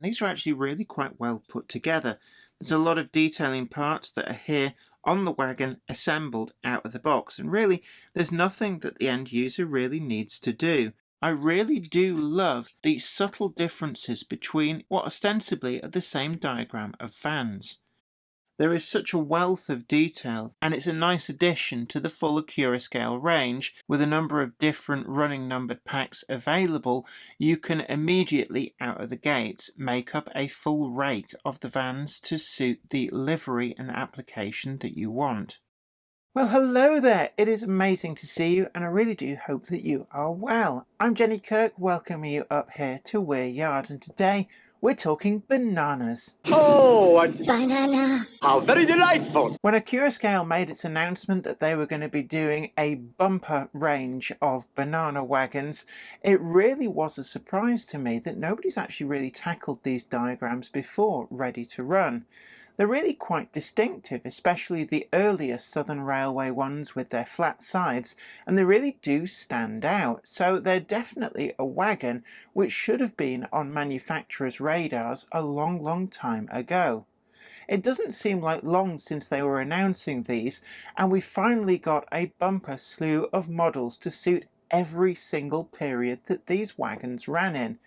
These are actually really quite well put together. There's a lot of detailing parts that are here on the wagon assembled out of the box, and really there's nothing that the end user really needs to do. I really do love the subtle differences between what ostensibly are the same diagram of vans. There is such a wealth of detail, and it's a nice addition to the full Accurascale range. With a number of different running numbered packs available, you can immediately out of the gate make up a full rake of the vans to suit the livery and application that you want. Well, hello there! It is amazing to see you, and I really do hope that you are well. I'm Jenny Kirk, welcoming you up here to Weir Yard, and today we're talking bananas. Oh, a banana! How very delightful! When Accurascale made its announcement that they were going to be doing a bumper range of banana wagons, it really was a surprise to me that nobody's actually really tackled these diagrams before ready to run. They're really quite distinctive, especially the earlier Southern Railway ones with their flat sides, and they really do stand out. So they're definitely a wagon which should have been on manufacturers' radars a long time ago. It doesn't seem like long since they were announcing these, and we finally got a bumper slew of models to suit every single period that these wagons ran in.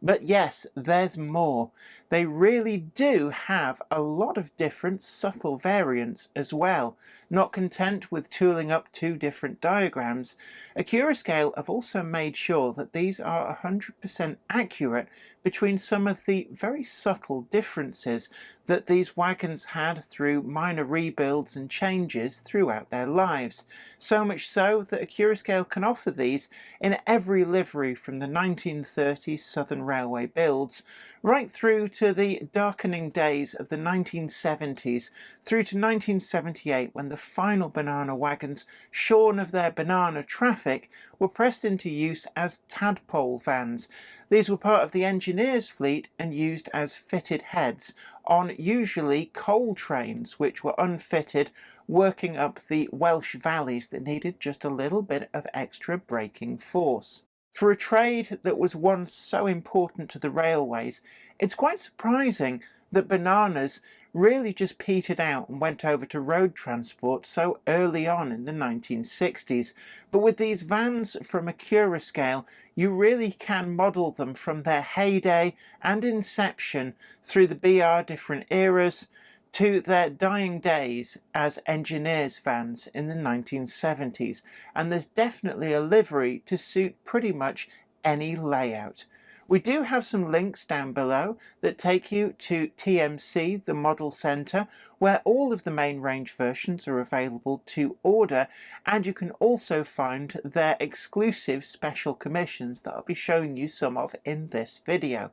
But yes, there's more. They really do have a lot of different subtle variants as well. Not content with tooling up two different diagrams, Accurascale have also made sure that these are 100% accurate between some of the very subtle differences that these wagons had through minor rebuilds and changes throughout their lives. So much so that Accurascale can offer these in every livery from the 1930s Southern Railway builds right through to the darkening days of the 1970s through to 1978, when the final banana wagons, shorn of their banana traffic, were pressed into use as Tadpole vans. These were part of the engineers' fleet and used as fitted heads on usually coal trains which were unfitted, working up the Welsh valleys that needed just a little bit of extra braking force. For a trade that was once so important to the railways, it's quite surprising that bananas really just petered out and went over to road transport so early on in the 1960s. But with these vans from Accurascale, you really can model them from their heyday and inception through the BR different eras to their dying days as engineers vans in the 1970s, and there's definitely a livery to suit pretty much any layout. We do have some links down below that take you to TMC, the model centre, where all of the main range versions are available to order, and you can also find their exclusive special commissions that I'll be showing you some of in this video.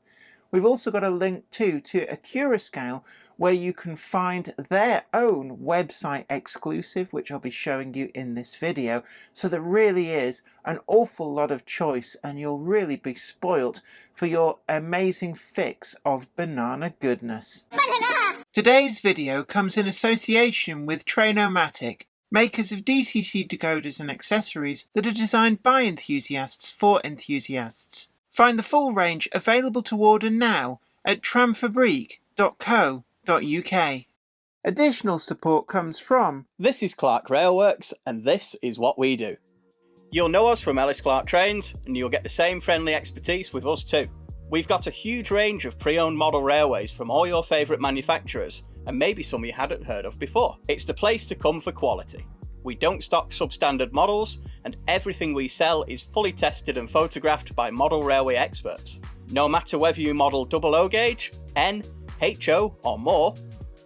We've also got a link too to Accurascale, where you can find their own website exclusive, which I'll be showing you in this video. So there really is an awful lot of choice, and you'll really be spoilt for your amazing fix of banana goodness. Banana! Today's video comes in association with Trainomatic, makers of DCT decoders and accessories that are designed by enthusiasts for enthusiasts. Find the full range available to order now at tramfabriek.co.uk. Additional support comes from... This is Clark Railworks, and this is what we do. You'll know us from Ellis Clark Trains, and you'll get the same friendly expertise with us too. We've got a huge range of pre-owned model railways from all your favourite manufacturers, and maybe some you hadn't heard of before. It's the place to come for quality. We don't stock substandard models, and everything we sell is fully tested and photographed by model railway experts. No matter whether you model 00 gauge, N, HO or more,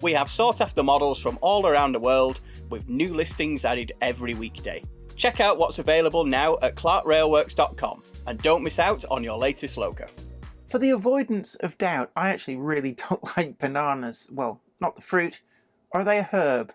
we have sought after models from all around the world with new listings added every weekday. Check out what's available now at clarkrailworks.com and don't miss out on your latest logo. For the avoidance of doubt, I actually really don't like bananas. Well, not the fruit. Are they a herb?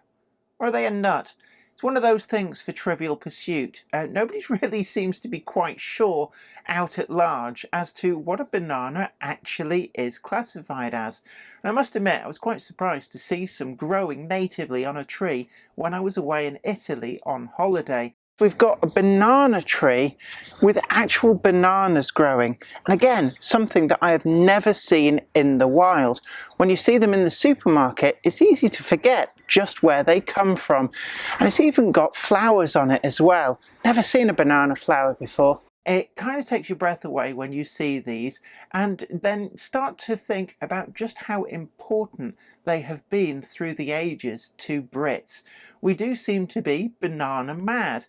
Or are they a nut? It's one of those things for Trivial Pursuit. Nobody really seems to be quite sure out at large as to what a banana actually is classified as. And I must admit, I was quite surprised to see some growing natively on a tree when I was away in Italy on holiday. We've got a banana tree with actual bananas growing. And again, something that I have never seen in the wild. When you see them in the supermarket, it's easy to forget just where they come from. And it's even got flowers on it as well. Never seen a banana flower before. It kind of takes your breath away when you see these, and then start to think about just how important they have been through the ages to Brits. We do seem to be banana mad.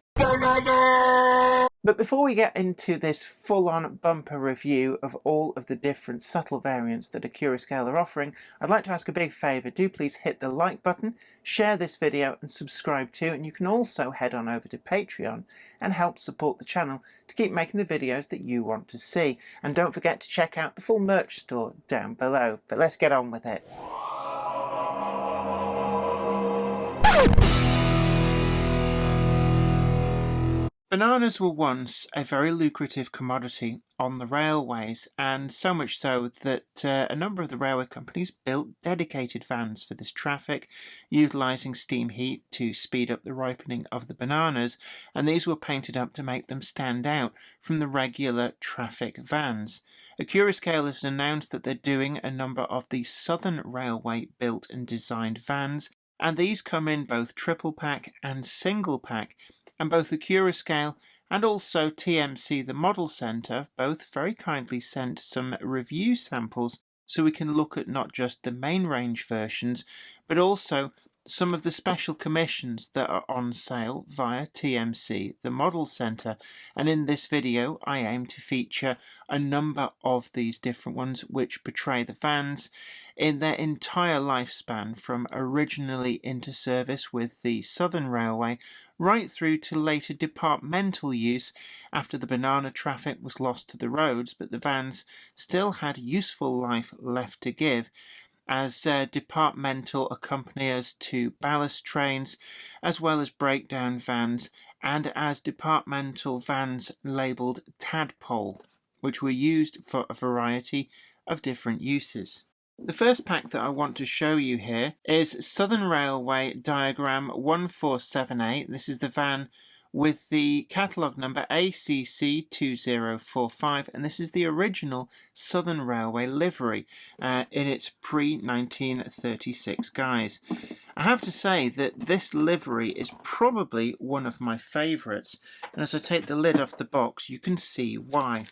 But before we get into this full-on bumper review of all of the different subtle variants that Accurascale are offering, I'd like to ask a big favour. Do please hit the like button, share this video and subscribe too, and you can also head on over to Patreon and help support the channel to keep making the videos that you want to see. And don't forget to check out the full merch store down below. But let's get on with it. Bananas were once a very lucrative commodity on the railways, and so much so that a number of the railway companies built dedicated vans for this traffic, utilising steam heat to speed up the ripening of the bananas, and these were painted up to make them stand out from the regular traffic vans. Accurascale has announced that they're doing a number of the Southern Railway built and designed vans, and these come in both triple pack and single pack. And both Accurascale and also TMC, the model centre, have both very kindly sent some review samples so we can look at not just the main range versions, but also some of the special commissions that are on sale via TMC, the model centre. And in this video, I aim to feature a number of these different ones which portray the vans in their entire lifespan, from originally into service with the Southern Railway right through to later departmental use after the banana traffic was lost to the roads, but the vans still had useful life left to give as departmental accompaniers to ballast trains, as well as breakdown vans, and as departmental vans labelled Tadpole, which were used for a variety of different uses. The first pack that I want to show you here is Southern Railway diagram 1478. This is the van with the catalogue number ACC2045, and this is the original Southern Railway livery in its pre-1936 guise. I have to say that this livery is probably one of my favourites, and as I take the lid off the box you can see why.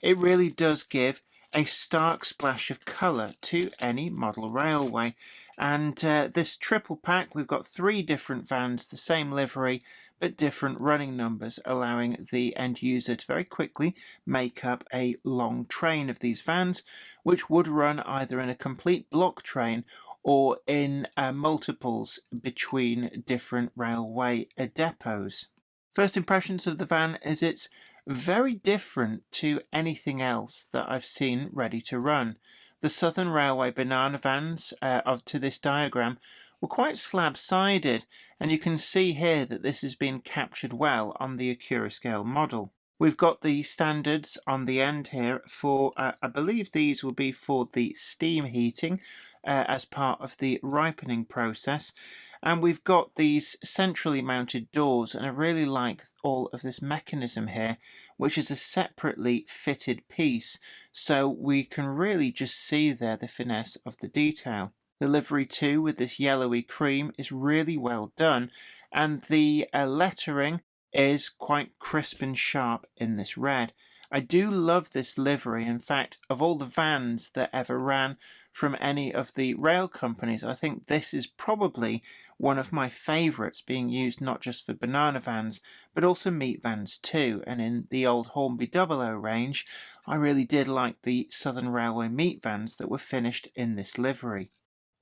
It really does give a stark splash of colour to any model railway, and this triple pack, we've got 3 different vans, the same livery but different running numbers, allowing the end user to very quickly make up a long train of these vans, which would run either in a complete block train or in multiples between different railway depots. First impressions of the van is it's very different to anything else that I've seen ready to run. The Southern Railway banana vans to this diagram were quite slab-sided, and you can see here that this has been captured well on the Accurascale model. We've got the standards on the end here for, I believe these will be for the steam heating as part of the ripening process. And we've got these centrally mounted doors, and I really like all of this mechanism here, which is a separately fitted piece, so we can really just see there the finesse of the detail. The livery too, with this yellowy cream, is really well done, and the lettering is quite crisp and sharp in this red. I do love this livery. In fact, of all the vans that ever ran from any of the rail companies, I think this is probably one of my favourites, being used not just for banana vans but also meat vans too. And in the old Hornby 00 range, I really did like the Southern Railway meat vans that were finished in this livery.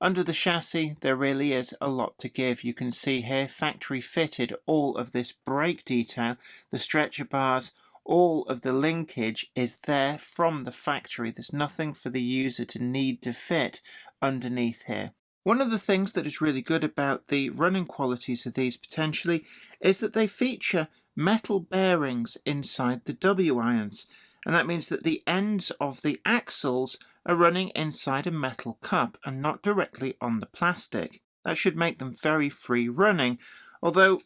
Under the chassis, there really is a lot to give. You can see here factory fitted all of this brake detail, the stretcher bars, all of the linkage is there from the factory. There's nothing for the user to need to fit underneath here. One of the things that is really good about the running qualities of these potentially is that they feature metal bearings inside the W-irons, and that means that the ends of the axles are running inside a metal cup and not directly on the plastic. That should make them very free running, although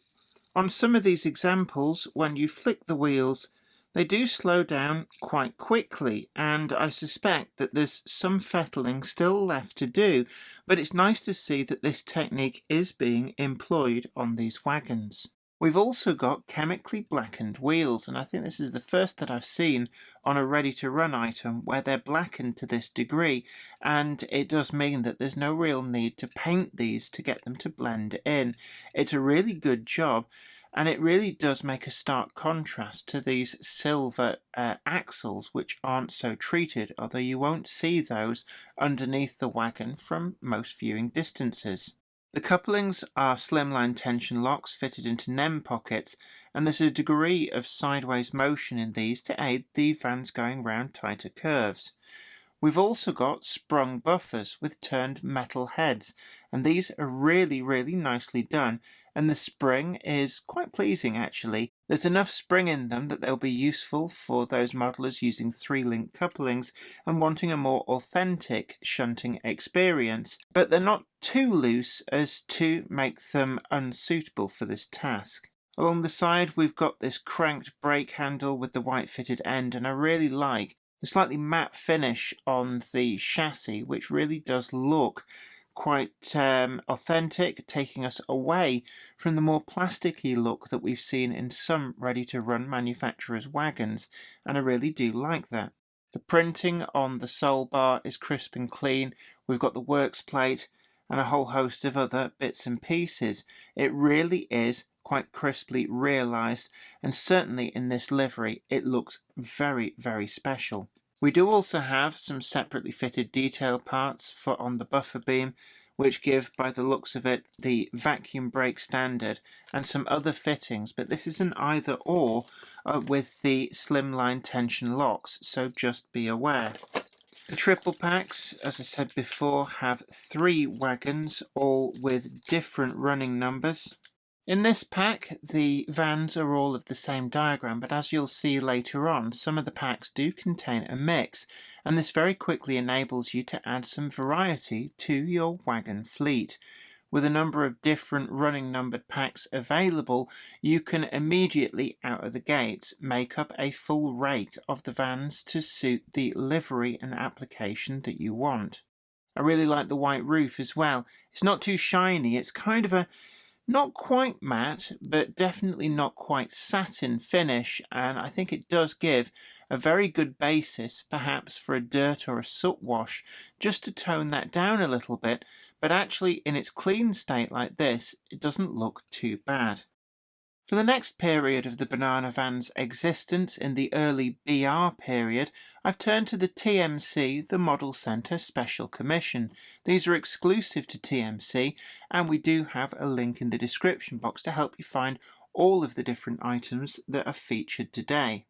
On some of these examples, when you flick the wheels, they do slow down quite quickly, and I suspect that there's some fettling still left to do, but it's nice to see that this technique is being employed on these wagons. We've also got chemically blackened wheels, and I think this is the first that I've seen on a ready-to-run item where they're blackened to this degree, and it does mean that there's no real need to paint these to get them to blend in. It's a really good job, and it really does make a stark contrast to these silver axles, which aren't so treated, although you won't see those underneath the wagon from most viewing distances. The couplings are slimline tension locks fitted into NEM pockets, and there's a degree of sideways motion in these to aid the vans going round tighter curves. We've also got sprung buffers with turned metal heads, and these are really nicely done, and the spring is quite pleasing actually. There's enough spring in them that they'll be useful for those modelers using 3-link couplings and wanting a more authentic shunting experience, but they're not too loose as to make them unsuitable for this task. Along the side we've got this cranked brake handle with the white fitted end, and I really like the slightly matte finish on the chassis, which really does look quite authentic, taking us away from the more plasticky look that we've seen in some ready-to-run manufacturers' wagons, and I really do like that. The printing on the sole bar is crisp and clean. We've got the works plate and a whole host of other bits and pieces. It really is quite crisply realised, and certainly in this livery it looks very special. We do also have some separately fitted detail parts for on the buffer beam, which give, by the looks of it, the vacuum brake standard and some other fittings, but this is an either or with the slimline tension locks, so just be aware. The triple packs, as I said before, have 3 wagons, all with different running numbers. In this pack, the vans are all of the same diagram, but as you'll see later on, some of the packs do contain a mix, and this very quickly enables you to add some variety to your wagon fleet. With a number of different running numbered packs available, you can immediately out of the gate make up a full rake of the vans to suit the livery and application that you want. I really like the white roof as well. It's not too shiny, it's kind of a not quite matte, but definitely not quite satin finish, and I think it does give a very good basis perhaps for a dirt or a soot wash, just to tone that down a little bit, but actually in its clean state like this, it doesn't look too bad. For the next period of the banana van's existence, in the early BR period, I've turned to the TMC, the Model Centre Special Commission. These are exclusive to TMC, and we do have a link in the description box to help you find all of the different items that are featured today.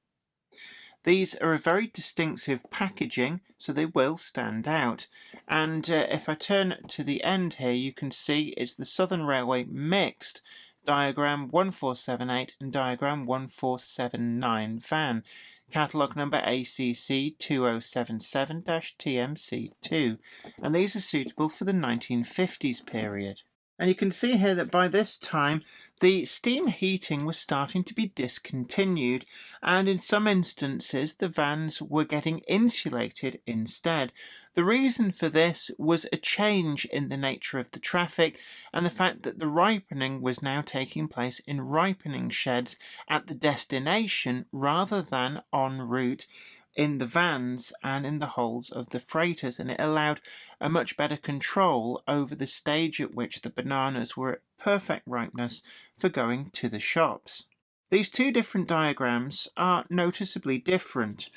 These are a very distinctive packaging, so they will stand out. And if I turn to the end here, you can see it's the Southern Railway mixed diagram 1478 and diagram 1479 van, catalogue number ACC 2077-TMC2, and these are suitable for the 1950s period. And you can see here that by this time the steam heating was starting to be discontinued, and in some instances the vans were getting insulated instead. The reason for this was a change in the nature of the traffic and the fact that the ripening was now taking place in ripening sheds at the destination rather than en route in the vans and in the holds of the freighters, and it allowed a much better control over the stage at which the bananas were at perfect ripeness for going to the shops. These two different diagrams are noticeably different.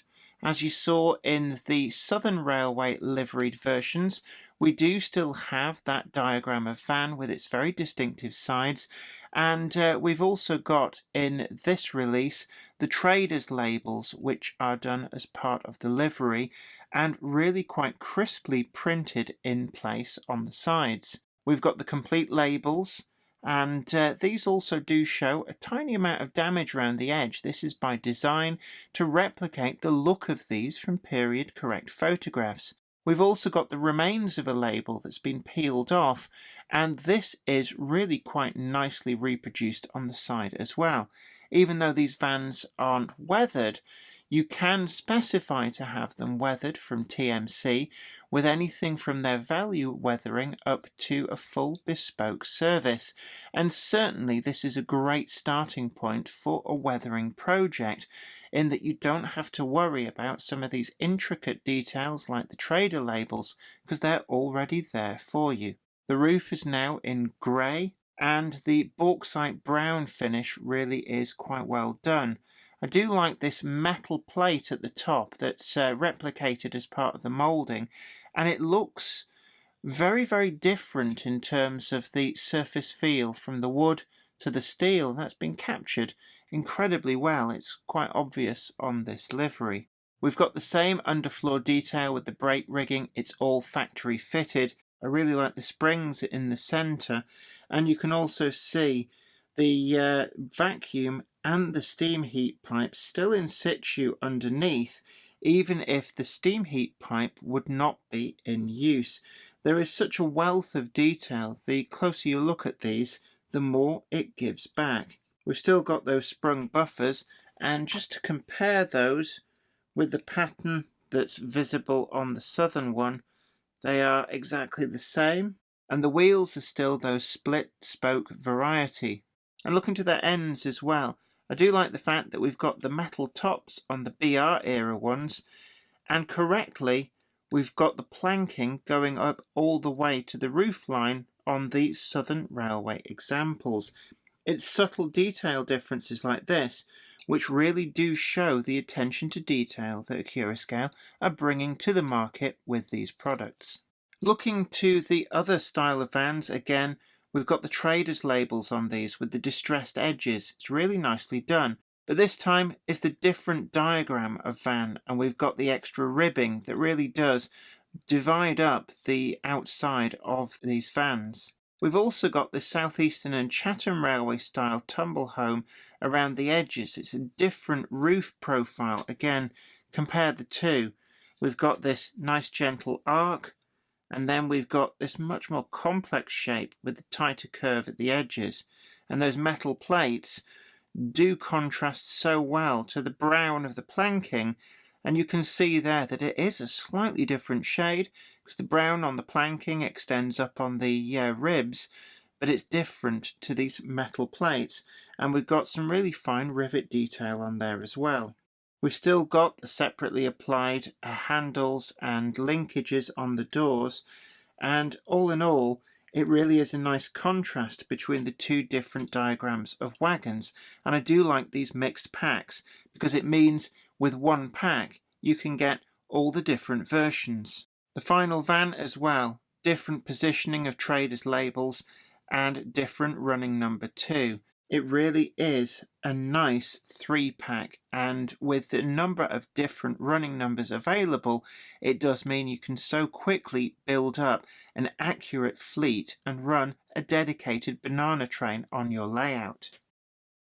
As you saw in the Southern Railway liveried versions, we do still have that diagram of van with its very distinctive sides, and we've also got in this release the traders labels, which are done as part of the livery and really quite crisply printed in place on the sides. We've got the complete labels, and these also do show a tiny amount of damage around the edge. This is by design to replicate the look of these from period correct photographs. We've also got the remains of a label that's been peeled off, and this is really quite nicely reproduced on the side as well. Even though these vans aren't weathered, you can specify to have them weathered from TMC with anything from their value weathering up to a full bespoke service. And certainly this is a great starting point for a weathering project, in that you don't have to worry about some of these intricate details like the trader labels, because they're already there for you. The roof is now in grey, and the bauxite brown finish really is quite well done. I do like this metal plate at the top that's replicated as part of the moulding, and it looks very different in terms of the surface feel from the wood to the steel. That's been captured incredibly well. It's quite obvious on this livery. We've got the same underfloor detail with the brake rigging. It's all factory fitted. I really like the springs in the centre, and you can also see the vacuum and the steam heat pipe still in situ underneath, even if the steam heat pipe would not be in use. There is such a wealth of detail. The closer you look at these, the more it gives back. We've still got those sprung buffers, and just to compare those with the pattern that's visible on the southern one, they are exactly the same, and the wheels are still those split spoke variety. And looking to their ends as well, I do like the fact that we've got the metal tops on the BR era ones, and correctly we've got the planking going up all the way to the roof line on the Southern Railway examples. It's subtle detail differences like this which really do show the attention to detail that Accurascale are bringing to the market with these products. Looking to the other style of vans, again, we've got the traders labels on these with the distressed edges. It's really nicely done. But this time it's the different diagram of van, and we've got the extra ribbing that really does divide up the outside of these vans. We've also got the Southeastern and Chatham Railway style tumble home around the edges. It's a different roof profile. Again, compare the two. We've got this nice gentle arc, and then we've got this much more complex shape with the tighter curve at the edges. And those metal plates do contrast so well to the brown of the planking, and you can see there that it is a slightly different shade, because the brown on the planking extends up on the ribs, but it's different to these metal plates, and we've got some really fine rivet detail on there as well. We've still got the separately applied handles and linkages on the doors, and all in all, it really is a nice contrast between the two different diagrams of wagons. And I do like these mixed packs, because it means with one pack you can get all the different versions. The final van as well, different positioning of traders labels and different running number too. It really is a nice 3-pack, and with the number of different running numbers available, it does mean you can so quickly build up an accurate fleet and run a dedicated banana train on your layout.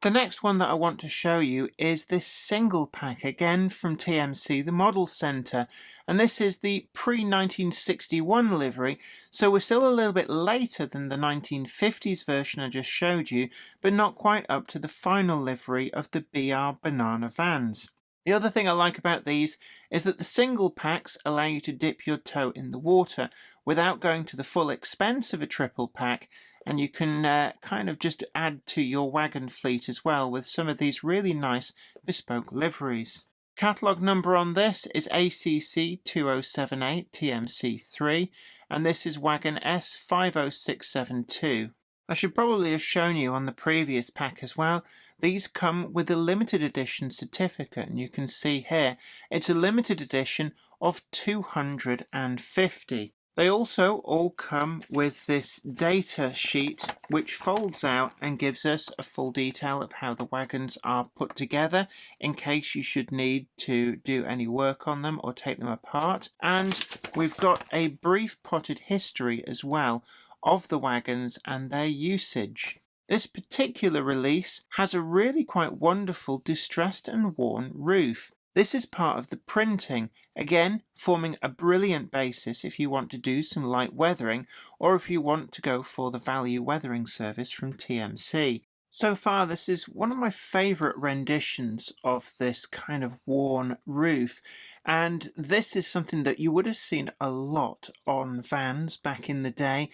The next one that I want to show you is this single pack, again from TMC, the Model Centre, and this is the pre-1961 livery, so we're still a little bit later than the 1950s version I just showed you, but not quite up to the final livery of the BR Banana vans. The other thing I like about these is that the single packs allow you to dip your toe in the water without going to the full expense of a triple pack, and you can kind of just add to your wagon fleet as well with some of these really nice bespoke liveries. Catalogue number on this is ACC 2078 TMC3, and this is wagon S50672. I should probably have shown you on the previous pack as well. These come with a limited edition certificate, and you can see here it's a limited edition of 250. They also all come with this data sheet which folds out and gives us a full detail of how the wagons are put together in case you should need to do any work on them or take them apart. And we've got a brief potted history as well of the wagons and their usage. This particular release has a really quite wonderful distressed and worn roof. This is part of the printing, again forming a brilliant basis if you want to do some light weathering or if you want to go for the value weathering service from TMC. So far this is one of my favourite renditions of this kind of worn roof, and this is something that you would have seen a lot on vans back in the day.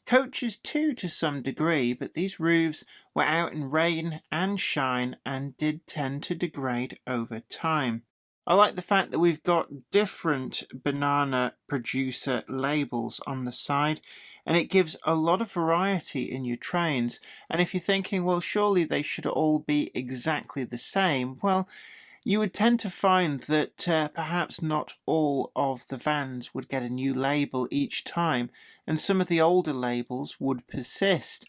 Coaches too to some degree, but these roofs were out in rain and shine and did tend to degrade over time. I like the fact that we've got different banana producer labels on the side, and it gives a lot of variety in your trains. And if you're thinking, well, surely they should all be exactly the same, well, you would tend to find that perhaps not all of the vans would get a new label each time, and some of the older labels would persist.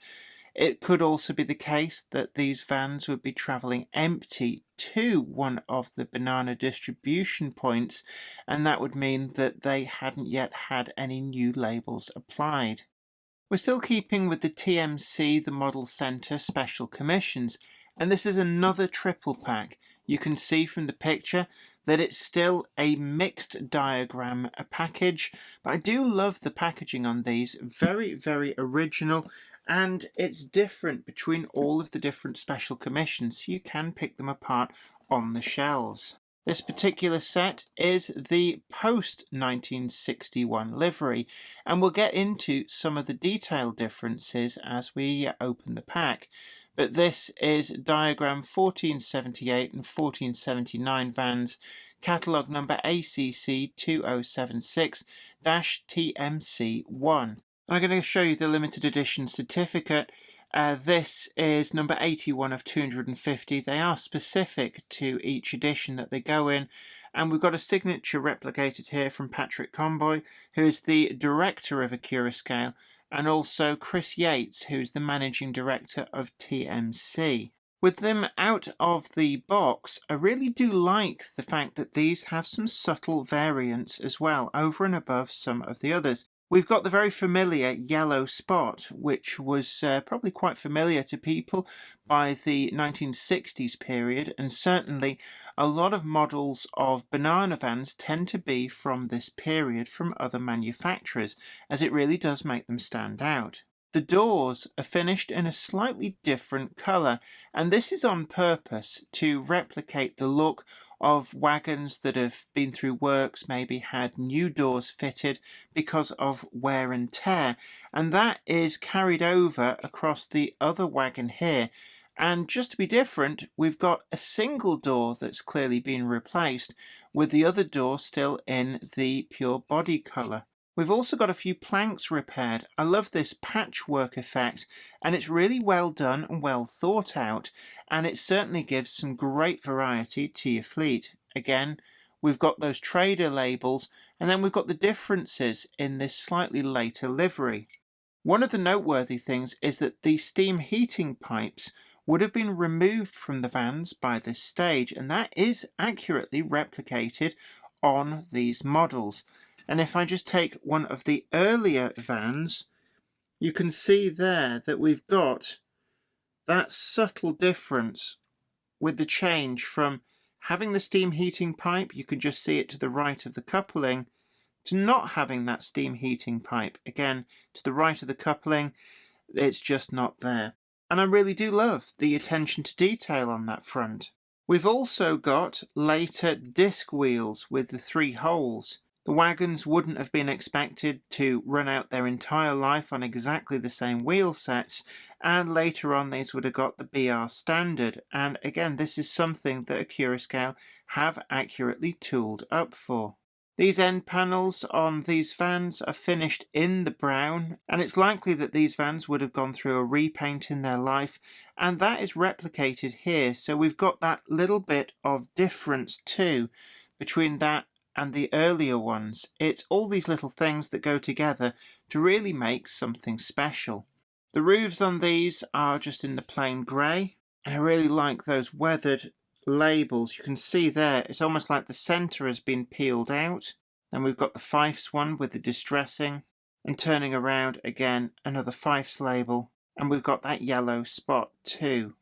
It could also be the case that these vans would be travelling empty to one of the banana distribution points, and that would mean that they hadn't yet had any new labels applied. We're still keeping with the TMC, the Model Centre Special Commissions, and this is another triple pack. You can see from the picture that it's still a mixed diagram package, but I do love the packaging on these. Very, very original, and it's different between all of the different special commissions, so you can pick them apart on the shelves. This particular set is the post-1961 livery, and we'll get into some of the detail differences as we open the pack. But this is diagram 1478 and 1479 vans, catalogue number ACC 2076-TMC1. I'm going to show you the limited edition certificate. This is number 81 of 250. They are specific to each edition that they go in, and we've got a signature replicated here from Patrick Comboy, who is the director of Accurascale, and also Chris Yates, who's the managing director of TMC. With them out of the box, I really do like the fact that these have some subtle variants as well, over and above some of the others. We've got the very familiar yellow spot, which was probably quite familiar to people by the 1960s period, and certainly a lot of models of banana vans tend to be from this period from other manufacturers, as it really does make them stand out. The doors are finished in a slightly different colour, and this is on purpose to replicate the look of wagons that have been through works, maybe had new doors fitted because of wear and tear, and that is carried over across the other wagon here. And just to be different, we've got a single door that's clearly been replaced, with the other door still in the pure body colour. We've also got a few planks repaired. I love this patchwork effect, and it's really well done and well thought out, and it certainly gives some great variety to your fleet. Again, we've got those trader labels, and then we've got the differences in this slightly later livery. One of the noteworthy things is that the steam heating pipes would have been removed from the vans by this stage, and that is accurately replicated on these models. And if I just take one of the earlier vans, you can see there that we've got that subtle difference with the change from having the steam heating pipe, you can just see it to the right of the coupling, to not having that steam heating pipe. Again, to the right of the coupling, it's just not there. And I really do love the attention to detail on that front. We've also got later disc wheels with the 3 holes. The wagons wouldn't have been expected to run out their entire life on exactly the same wheel sets, and later on these would have got the BR standard, and again this is something that Accurascale have accurately tooled up for. These end panels on these vans are finished in the brown, and it's likely that these vans would have gone through a repaint in their life, and that is replicated here, so we've got that little bit of difference too between that and the earlier ones. It's all these little things that go together to really make something special. The roofs on these are just in the plain grey, and I really like those weathered labels. You can see there, it's almost like the centre has been peeled out. Then we've got the Fifes one with the distressing, and turning around again, another Fifes label, and we've got that yellow spot too.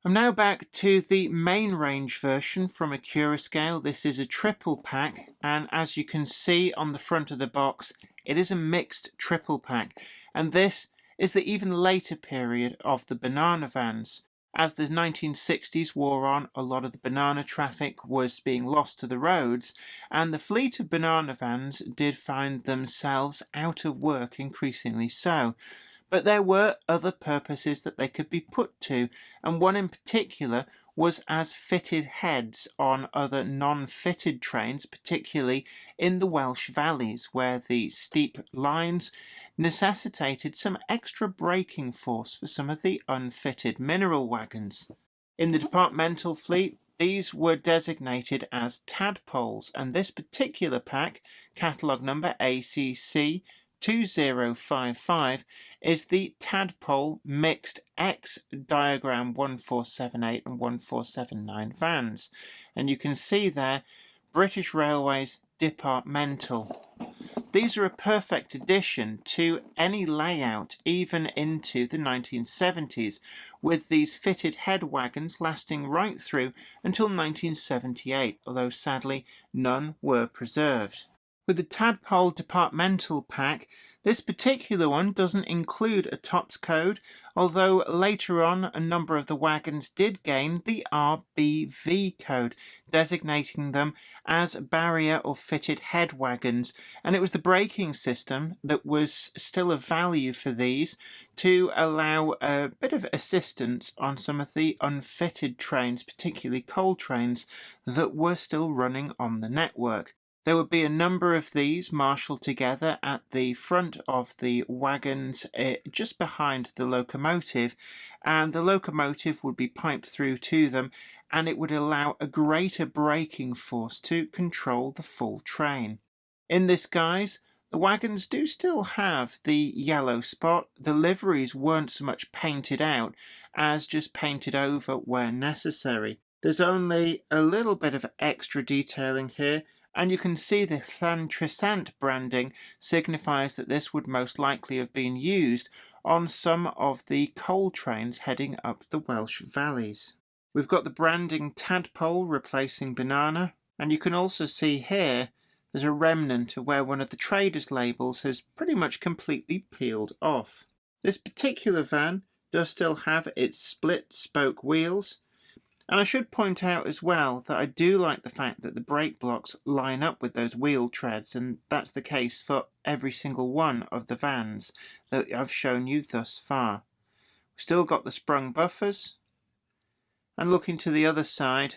I'm now back to the main range version from Accurascale. This is a triple pack, and as you can see on the front of the box, it is a mixed triple pack, and this is the even later period of the banana vans. As the 1960s wore on, a lot of the banana traffic was being lost to the roads, and the fleet of banana vans did find themselves out of work, increasingly so. But there were other purposes that they could be put to, and one in particular was as fitted heads on other non-fitted trains, particularly in the Welsh valleys, where the steep lines necessitated some extra braking force for some of the unfitted mineral wagons. In the departmental fleet, these were designated as tadpoles, and this particular pack, catalogue number ACC 2055, is the Tadpole Mixed X Diagram 1478 and 1479 vans. And you can see there, British Railways Departmental. These are a perfect addition to any layout, even into the 1970s, with these fitted head wagons lasting right through until 1978, although sadly none were preserved. With the Tadpole Departmental pack, this particular one doesn't include a TOPS code, although later on a number of the wagons did gain the RBV code, designating them as barrier or fitted head wagons, and it was the braking system that was still of value for these to allow a bit of assistance on some of the unfitted trains, particularly coal trains, that were still running on the network. There would be a number of these marshalled together at the front of the wagons just behind the locomotive, and the locomotive would be piped through to them, and it would allow a greater braking force to control the full train. In this guise, the wagons do still have the yellow spot. The liveries weren't so much painted out as just painted over where necessary. There's only a little bit of extra detailing here, and you can see the Llantrisant branding signifies that this would most likely have been used on some of the coal trains heading up the Welsh valleys. We've got the branding Tadpole replacing banana, and you can also see here there's a remnant of where one of the traders' labels has pretty much completely peeled off. This particular van does still have its split spoke wheels, and I should point out as well that I do like the fact that the brake blocks line up with those wheel treads, and that's the case for every single one of the vans that I've shown you thus far. We've still got the sprung buffers, and looking to the other side,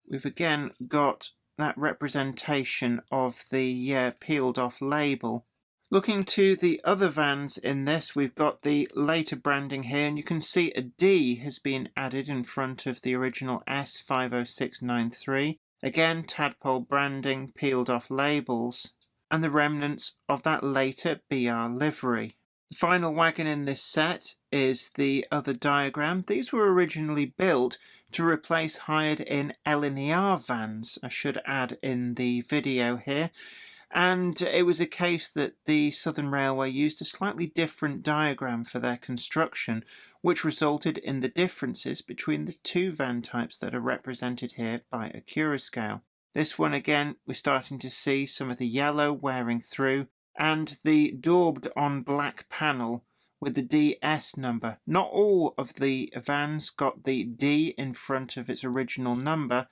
we've again got that representation of the peeled off label. Looking to the other vans in this, we've got the later branding here, and you can see a D has been added in front of the original S50693. Again, Tadpole branding, peeled off labels, and the remnants of that later BR livery. The final wagon in this set is the other diagram. These were originally built to replace hired-in LNER vans, I should add in the video here. And it was a case that the Southern Railway used a slightly different diagram for their construction, which resulted in the differences between the two van types that are represented here by Accurascale. This one again, we're starting to see some of the yellow wearing through, and the daubed on black panel with the DS number. Not all of the vans got the D in front of its original number,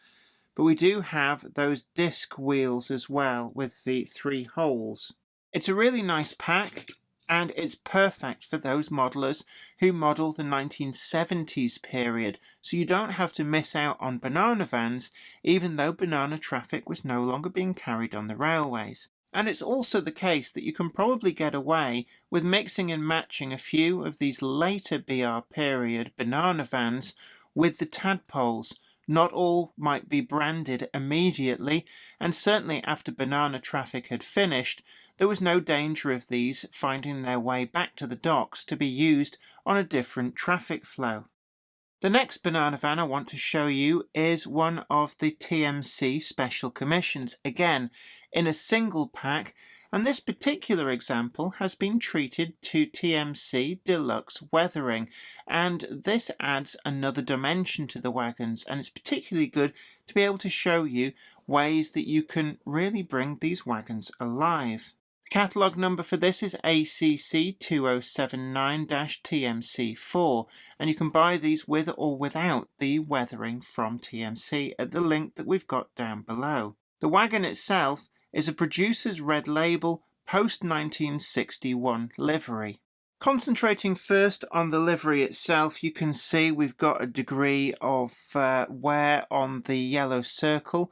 but we do have those disc wheels as well with the 3 holes. It's a really nice pack, and it's perfect for those modelers who model the 1970s period, so you don't have to miss out on banana vans, even though banana traffic was no longer being carried on the railways. And it's also the case that you can probably get away with mixing and matching a few of these later BR period banana vans with the tadpoles. Not all might be branded immediately, and certainly after banana traffic had finished, there was no danger of these finding their way back to the docks to be used on a different traffic flow. The next banana van I want to show you is one of the TMC Special Commissions, again in a single pack, And this particular example has been treated to TMC Deluxe weathering, and this adds another dimension to the wagons, and it's particularly good to be able to show you ways that you can really bring these wagons alive. The catalogue number for this is ACC 2079-TMC4, and you can buy these with or without the weathering from TMC at the link that we've got down below. The wagon itself is a producer's red label post-1961 livery. Concentrating first on the livery itself, you can see we've got a degree of wear on the yellow circle,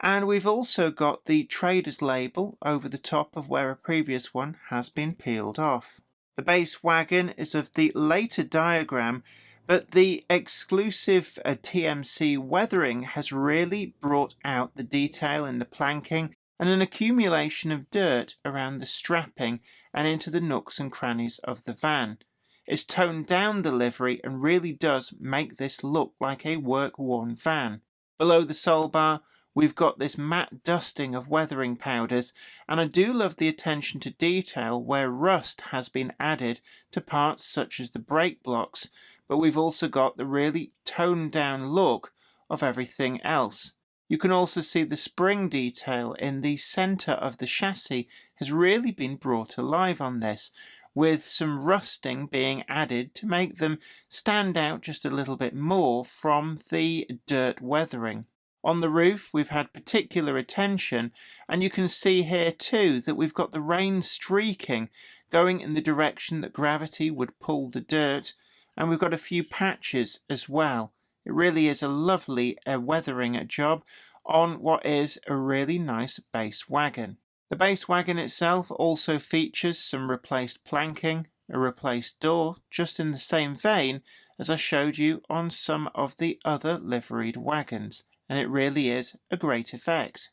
and we've also got the trader's label over the top of where a previous one has been peeled off. The base wagon is of the later diagram, but the exclusive TMC weathering has really brought out the detail in the planking and an accumulation of dirt around the strapping and into the nooks and crannies of the van. It's toned down the livery and really does make this look like a work-worn van. Below the sole bar, we've got this matte dusting of weathering powders, and I do love the attention to detail where rust has been added to parts such as the brake blocks, but we've also got the really toned down look of everything else. You can also see the spring detail in the centre of the chassis has really been brought alive on this, with some rusting being added to make them stand out just a little bit more from the dirt weathering. On the roof we've had particular attention, and you can see here too that we've got the rain streaking going in the direction that gravity would pull the dirt, and we've got a few patches as well. It really is a lovely weathering job on what is a really nice base wagon. The base wagon itself also features some replaced planking, a replaced door, just in the same vein as I showed you on some of the other liveried wagons, and it really is a great effect.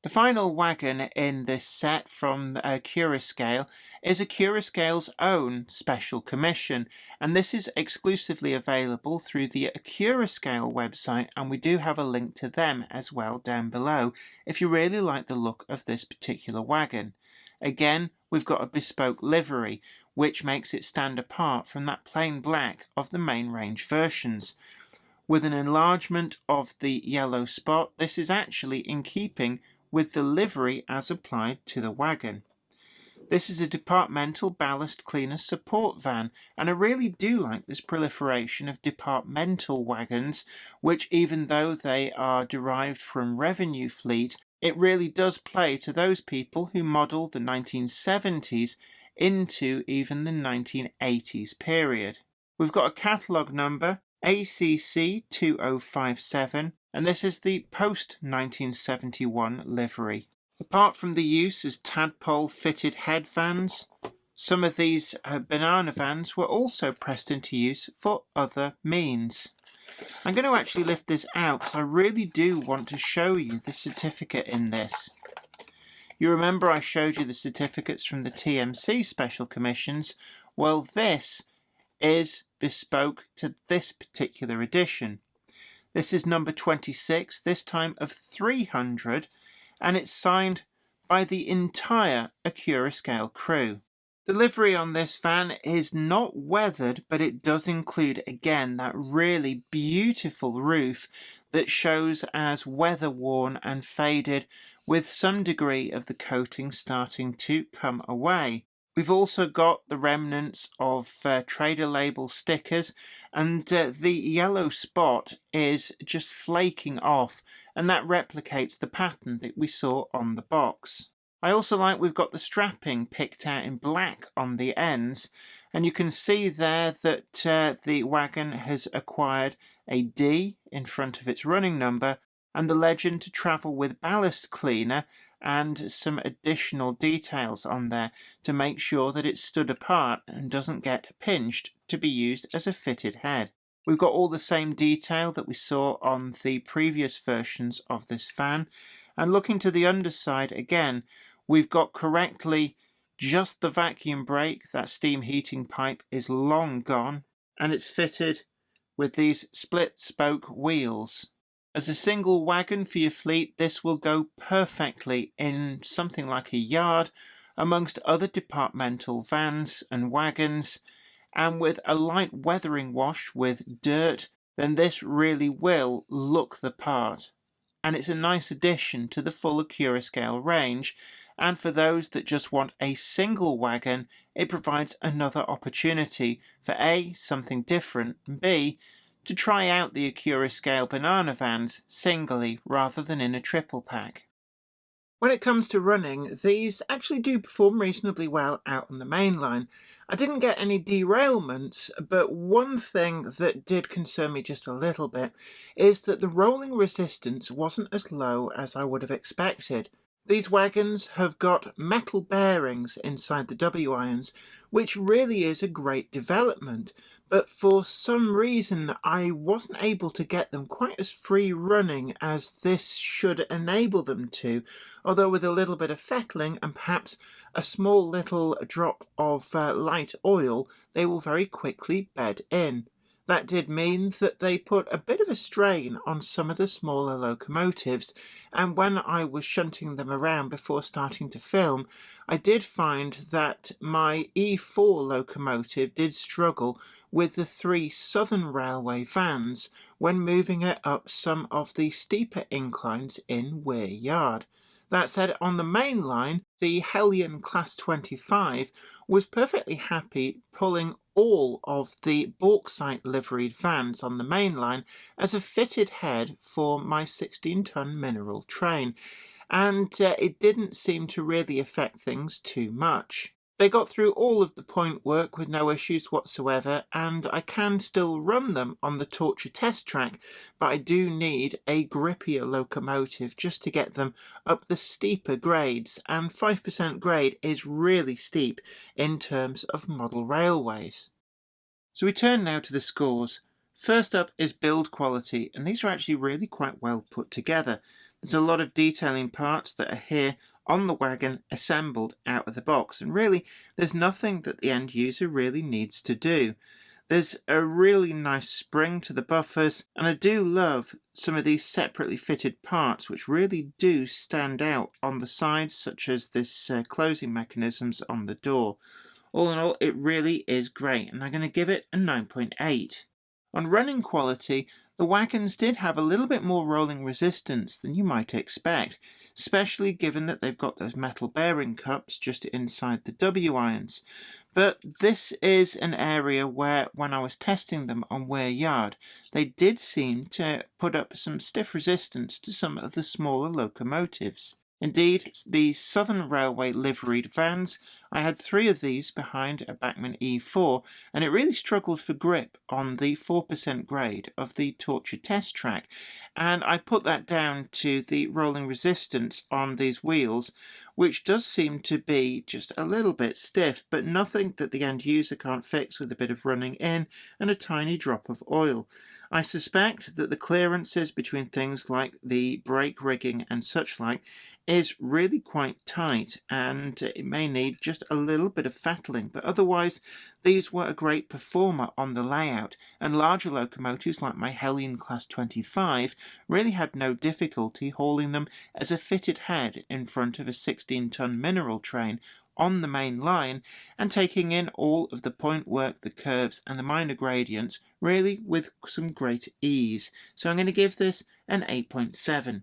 The final wagon in this set from Accurascale is Accurascale's own special commission, and this is exclusively available through the Accurascale website, and we do have a link to them as well down below if you really like the look of this particular wagon. Again, we've got a bespoke livery which makes it stand apart from that plain black of the main range versions. With an enlargement of the yellow spot, this is actually in keeping with the livery as applied to the wagon. This is a Departmental ballast cleaner support van, and I really do like this proliferation of Departmental wagons, which even though they are derived from revenue fleet, it really does play to those people who model the 1970s into even the 1980s period. We've got a catalogue number ACC 2057, and this is the post-1971 livery. Apart from the use as Tadpole fitted head vans, some of these banana vans were also pressed into use for other means. I'm going to actually lift this out because I really do want to show you the certificate in this. You remember I showed you the certificates from the TMC special commissions? Well, this is bespoke to this particular edition. This is number 26, this time of 300, and it's signed by the entire Accurascale crew. The livery on this van is not weathered, but it does include again that really beautiful roof that shows as weather worn and faded, with some degree of the coating starting to come away. We've also got the remnants of trader label stickers, and the yellow spot is just flaking off, and that replicates the pattern that we saw on the box. I also like we've got the strapping picked out in black on the ends, and you can see there that the wagon has acquired a D in front of its running number and the legend to travel with ballast cleaner, and some additional details on there to make sure that it stood apart and doesn't get pinched to be used as a fitted head. We've got all the same detail that we saw on the previous versions of this van, and looking to the underside again, we've got correctly just the vacuum brake. That steam heating pipe is long gone, and it's fitted with these split spoke wheels. As a single wagon for your fleet, this will go perfectly in something like a yard, amongst other departmental vans and wagons, and with a light weathering wash with dirt, then this really will look the part. And it's a nice addition to the full Accurascale range, and for those that just want a single wagon, it provides another opportunity for A, something different, and B, to try out the Accurascale banana vans singly rather than in a triple pack. When it comes to running, these actually do perform reasonably well out on the main line. I didn't get any derailments, but one thing that did concern me just a little bit is that the rolling resistance wasn't as low as I would have expected. These wagons have got metal bearings inside the W-irons, which really is a great development, but for some reason I wasn't able to get them quite as free running as this should enable them to, although with a little bit of fettling and perhaps a small little drop of light oil, they will very quickly bed in. That did mean that they put a bit of a strain on some of the smaller locomotives, and when I was shunting them around before starting to film, I did find that my E4 locomotive did struggle with the 3 Southern Railway vans when moving it up some of the steeper inclines in Weir Yard. That said, on the main line, the Hellion Class 25 was perfectly happy pulling all of the bauxite liveried vans on the main line as a fitted head for my 16-ton mineral train, and it didn't seem to really affect things too much. They got through all of the point work with no issues whatsoever, and I can still run them on the Torture test track, but I do need a grippier locomotive just to get them up the steeper grades, and 5% grade is really steep in terms of model railways. So we turn now to the scores. First up is build quality, and these are actually really quite well put together. There's a lot of detailing parts that are here on the wagon assembled out of the box, and really there's nothing that the end user really needs to do. There's a really nice spring to the buffers, and I do love some of these separately fitted parts which really do stand out on the sides, such as this closing mechanisms on the door. All in all, it really is great, and I'm going to give it a 9.8. On running quality, the wagons did have a little bit more rolling resistance than you might expect, especially given that they've got those metal bearing cups just inside the W-irons. But this is an area where, when I was testing them on Weir Yard, they did seem to put up some stiff resistance to some of the smaller locomotives. Indeed, the Southern Railway liveried vans, I had 3 of these behind a Bachmann E4, and it really struggled for grip on the 4% grade of the Torture test track, and I put that down to the rolling resistance on these wheels, which does seem to be just a little bit stiff, but nothing that the end user can't fix with a bit of running in and a tiny drop of oil. I suspect that the clearances between things like the brake rigging and such like is really quite tight, and it may need just a little bit of fettling, but otherwise these were a great performer on the layout, and larger locomotives like my Hellion Class 25 really had no difficulty hauling them as a fitted head in front of a 16-ton mineral train on the main line, and taking in all of the point work, the curves and the minor gradients really with some great ease. So I'm going to give this an 8.7.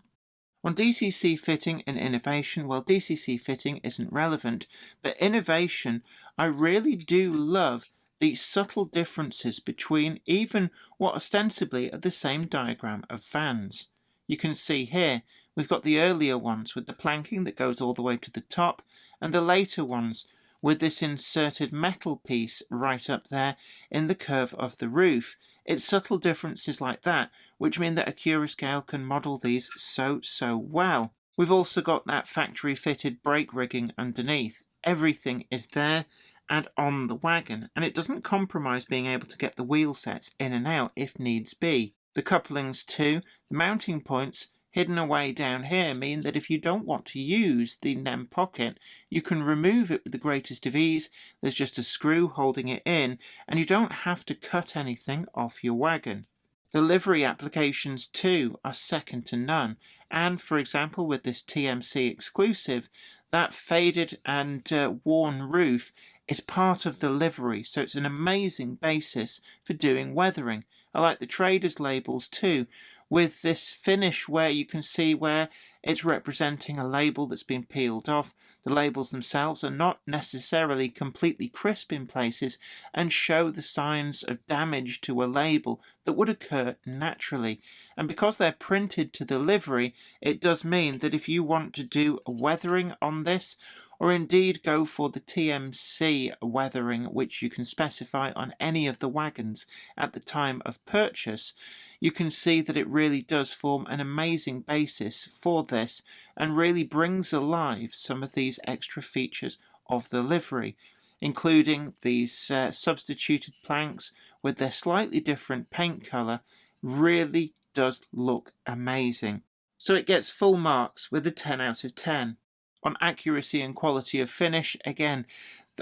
On DCC fitting and innovation, well, DCC fitting isn't relevant, but innovation, I really do love the subtle differences between even what ostensibly are the same diagram of vans. You can see here, we've got the earlier ones with the planking that goes all the way to the top, and the later ones with this inserted metal piece right up there in the curve of the roof. It's subtle differences like that which mean that Accurascale can model these so well. We've also got that factory fitted brake rigging underneath. Everything is there and on the wagon, and it doesn't compromise being able to get the wheel sets in and out if needs be. The couplings too, the mounting points hidden away down here mean that if you don't want to use the NEM pocket, you can remove it with the greatest of ease. There's just a screw holding it in, and you don't have to cut anything off your wagon. The livery applications too are second to none, and for example with this TMC Exclusive, that faded and worn roof is part of the livery, so it's an amazing basis for doing weathering. I like the traders labels too, with this finish where you can see where it's representing a label that's been peeled off. The labels themselves are not necessarily completely crisp in places and show the signs of damage to a label that would occur naturally. And because they're printed to the livery, it does mean that if you want to do a weathering on this, or indeed go for the TMC weathering, which you can specify on any of the wagons at the time of purchase, you can see that it really does form an amazing basis for this and really brings alive some of these extra features of the livery, including these substituted planks with their slightly different paint colour. Really does look amazing. So it gets full marks with a 10 out of 10. On accuracy and quality of finish, again,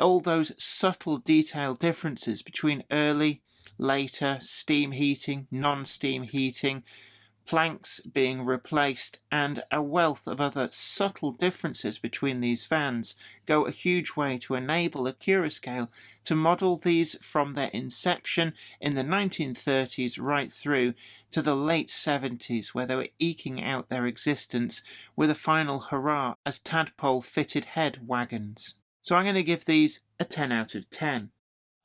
all those subtle detail differences between early, later, steam heating, non-steam heating, planks being replaced, and a wealth of other subtle differences between these vans go a huge way to enable Accurascale to model these from their inception in the 1930s right through to the late 70s, where they were eking out their existence with a final hurrah as Tadpole fitted head wagons. So I'm going to give these a 10 out of 10.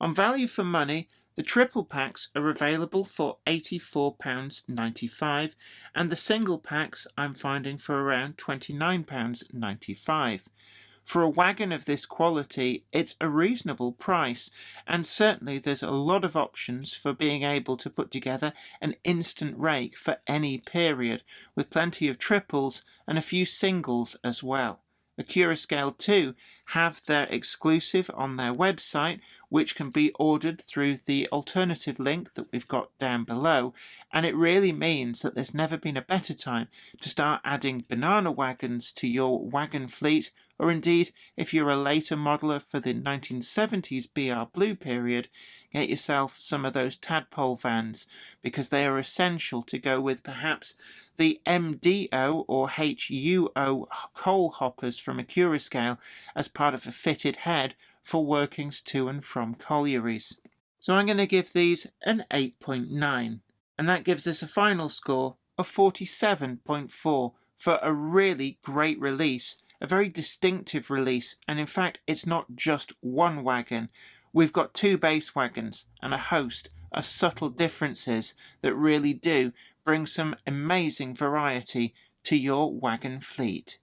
On value for money, the triple packs are available for £84.95 and the single packs I'm finding for around £29.95. For a wagon of this quality, it's a reasonable price, and certainly there's a lot of options for being able to put together an instant rake for any period, with plenty of triples and a few singles as well. Accurascale too have their exclusive on their website, which can be ordered through the alternative link that we've got down below, and it really means that there's never been a better time to start adding banana wagons to your wagon fleet, or indeed, if you're a later modeler for the 1970s BR Blue period, get yourself some of those Tadpole vans, because they are essential to go with perhaps the MDO or HUO coal hoppers from Accurascale as part of a fitted head for workings to and from collieries. So I'm going to give these an 8.9, and that gives us a final score of 47.4 for a really great release, a very distinctive release, and in fact it's not just one wagon. We've got two base wagons and a host of subtle differences that really do bring some amazing variety to your wagon fleet.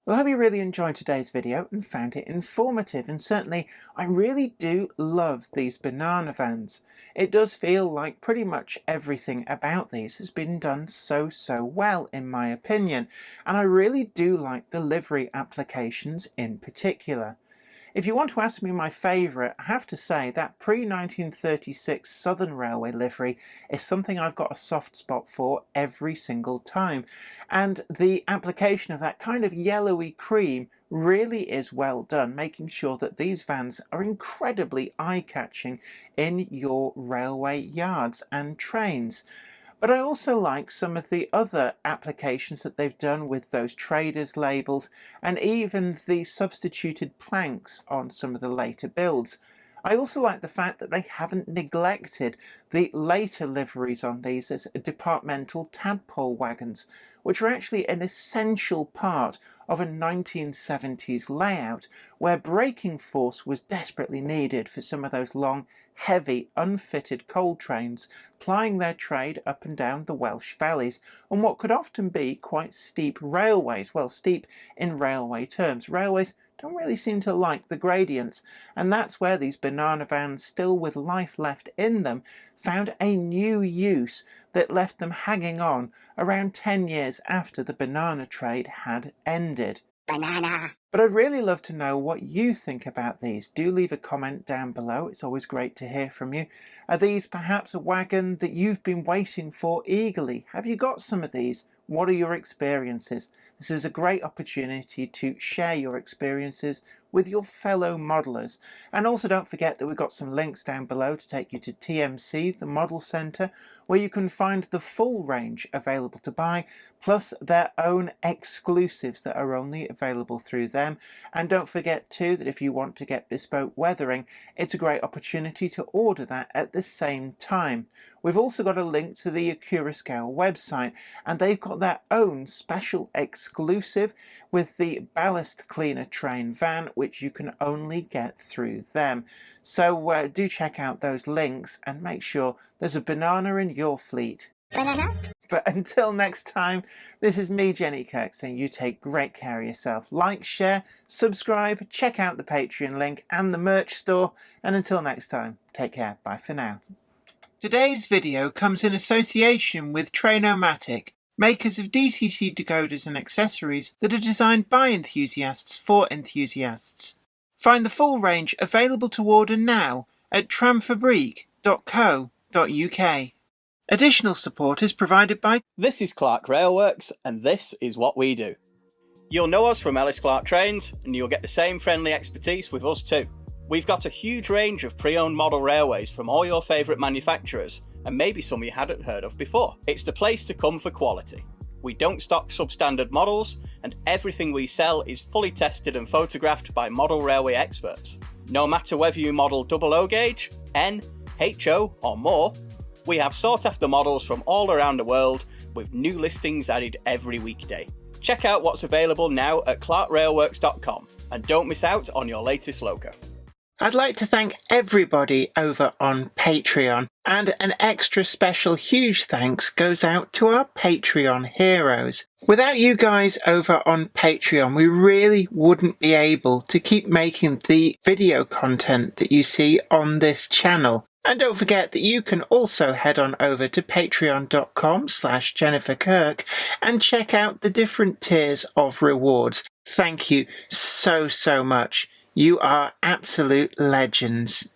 Well, I hope you really enjoyed today's video and found it informative, and certainly I really do love these banana vans. It does feel like pretty much everything about these has been done so well in my opinion, and I really do like the livery applications in particular. If you want to ask me my favourite, I have to say that pre-1936 Southern Railway livery is something I've got a soft spot for every single time, and the application of that kind of yellowy cream really is well done, making sure that these vans are incredibly eye-catching in your railway yards and trains. But I also like some of the other applications that they've done with those traders labels and even the substituted planks on some of the later builds. I also like the fact that they haven't neglected the later liveries on these as departmental tadpole wagons, which are actually an essential part of a 1970s layout where braking force was desperately needed for some of those long, heavy, unfitted coal trains plying their trade up and down the Welsh valleys on what could often be quite steep railways. Well, steep in railway terms. Railways don't really seem to like the gradients, and that's where these banana vans, still with life left in them, found a new use that left them hanging on around 10 years after the banana trade had ended. Banana. But I'd really love to know what you think about these. Do leave a comment down below. It's always great to hear from you. Are these perhaps a wagon that you've been waiting for eagerly? Have you got some of these? What are your experiences? This is a great opportunity to share your experiences with your fellow modelers. And also don't forget that we've got some links down below to take you to TMC, the Model Centre, where you can find the full range available to buy, plus their own exclusives that are only available through there. them. And don't forget too that if you want to get bespoke weathering, it's a great opportunity to order that at the same time. We've also got a link to the Accurascale website, and they've got their own special exclusive with the Ballast cleaner train van, which you can only get through them. So do check out those links and make sure there's a banana in your fleet. Banana? But until next time, this is me, Jenny Kirk, saying you take great care of yourself. Like, share, subscribe, check out the Patreon link and the merch store. And until next time, take care. Bye for now. Today's video comes in association with Trainomatic, makers of DCT decoders and accessories that are designed by enthusiasts for enthusiasts. Find the full range available to order now at tramfabriek.co.uk. Additional support is provided by... This is Clark Railworks, and this is what we do. You'll know us from Ellis Clark Trains, and you'll get the same friendly expertise with us too. We've got a huge range of pre-owned model railways from all your favourite manufacturers, and maybe some you hadn't heard of before. It's the place to come for quality. We don't stock substandard models, and everything we sell is fully tested and photographed by model railway experts. No matter whether you model double O gauge, N, HO or more, we have sought after models from all around the world with new listings added every weekday. Check out what's available now at clarkrailworks.com and don't miss out on your latest logo. I'd like to thank everybody over on Patreon, and an extra special huge thanks goes out to our Patreon heroes. Without you guys over on Patreon, we really wouldn't be able to keep making the video content that you see on this channel. And don't forget that you can also head on over to patreon.com/Jennifer Kirk and check out the different tiers of rewards. Thank you so much. You are absolute legends.